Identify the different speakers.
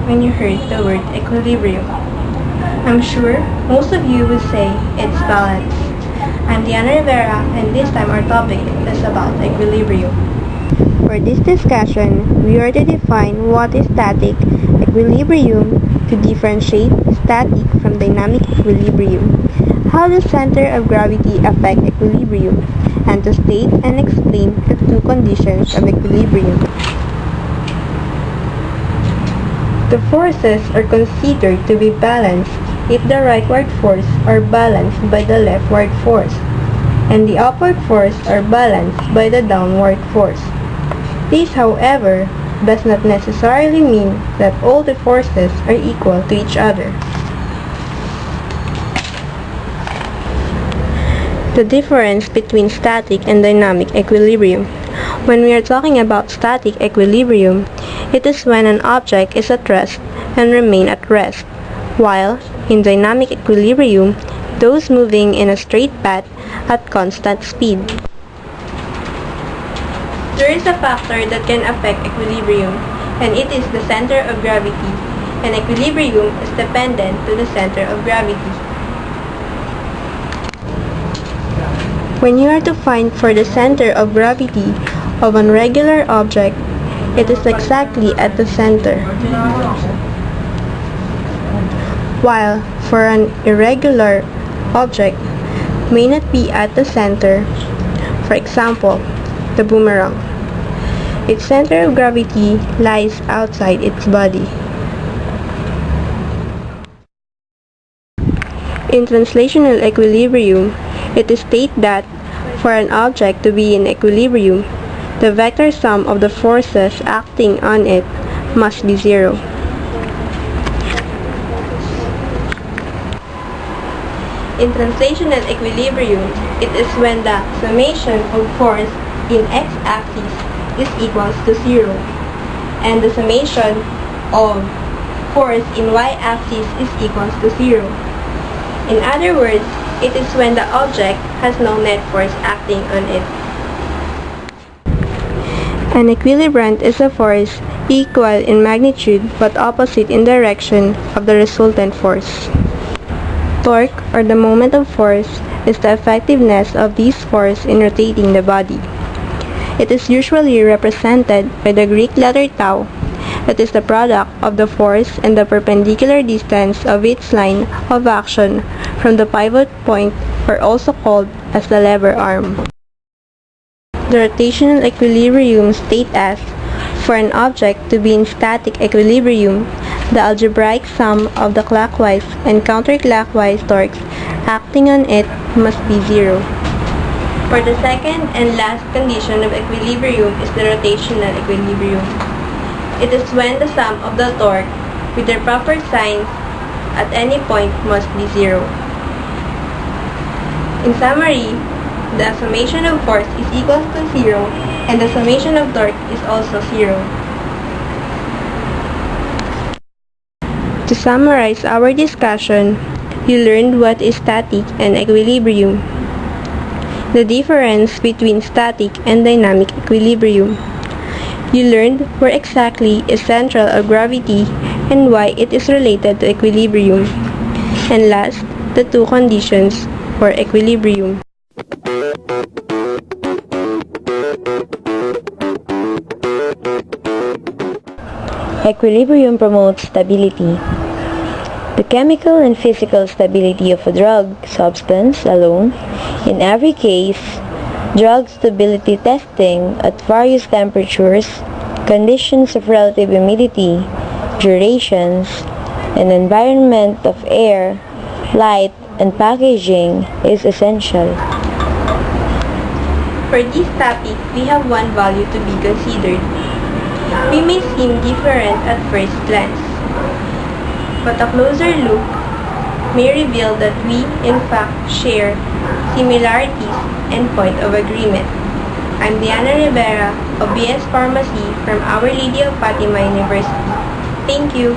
Speaker 1: when you heard the word equilibrium? I'm sure most of you would say it's balance. I'm Deanna Rivera, and this time our topic is about equilibrium. For this discussion, we are to define what is static equilibrium, to differentiate static from dynamic equilibrium, how the center of gravity affects equilibrium, and to state and explain the two conditions of equilibrium. The forces are considered to be balanced if the rightward force are balanced by the leftward force, and the upward force are balanced by the downward force. This, however, does not necessarily mean that all the forces are equal to each other. The difference between static and dynamic equilibrium. When we are talking about static equilibrium, it is when an object is at rest and remain at rest, while in dynamic equilibrium, those moving in a straight path at constant speed. There is a factor that can affect equilibrium, and it is the center of gravity, and equilibrium is dependent to the center of gravity. When you are to find for the center of gravity of an regular object, it is exactly at the center, while for an irregular object may not be at the center. For example, the boomerang. Its center of gravity lies outside its body. In translational equilibrium, it is stated that for an object to be in equilibrium, the vector sum of the forces acting on it must be zero. In translational equilibrium, it is when the summation of force in x-axis is equals to 0, and the summation of force in y-axis is equals to 0. In other words, it is when the object has no net force acting on it. An equilibrant is a force equal in magnitude but opposite in direction of the resultant force. Torque, or the moment of force, is the effectiveness of this force in rotating the body. It is usually represented by the Greek letter tau, that is the product of the force and the perpendicular distance of its line of action from the pivot point, or also called as the lever arm. The rotational equilibrium states as, for an object to be in static equilibrium, the algebraic sum of the clockwise and counterclockwise torques acting on it must be 0. For the second and last condition of equilibrium is the rotational equilibrium. It is when the sum of the torque with their proper signs at any point must be 0. In summary, the summation of force is equal to 0, and the summation of torque is also 0. To summarize our discussion, you learned what is static and equilibrium, the difference between static and dynamic equilibrium. You learned where exactly is central of gravity and why it is related to equilibrium. And last, the two conditions for equilibrium.
Speaker 2: Equilibrium promotes stability. The chemical and physical stability of a drug substance alone. In every case, drug stability testing at various temperatures, conditions of relative humidity, durations, and environment of air, light, and packaging is essential.
Speaker 1: For this topic, we have one value to be considered. We may seem different at first glance, but a closer look may reveal that we, in fact, share similarities and point of agreement. I'm Deanna Rivera of BS Pharmacy from Our Lady of Fatima University. Thank you.